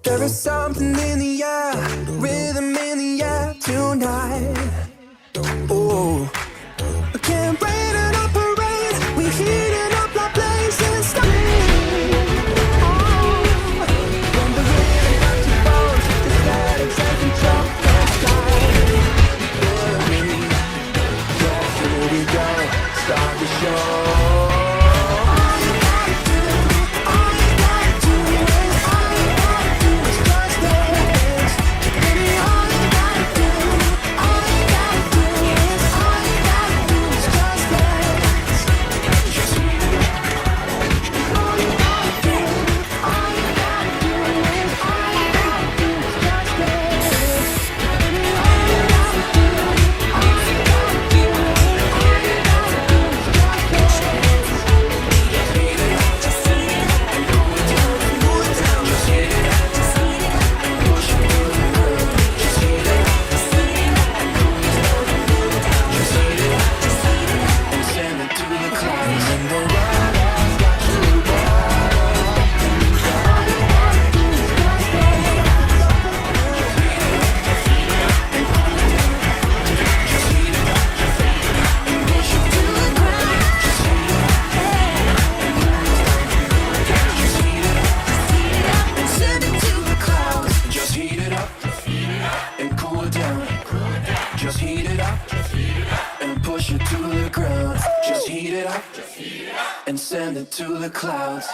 There is something in the air, rhythm in the air tonight. Oh, I can't wait and operate. We heating up like blazing stars. When the rhythm got you bones, just let it take control. Yeah, here we go, start the show. Just heat it up and push it to the ground. Just heat it up and send it to the clouds.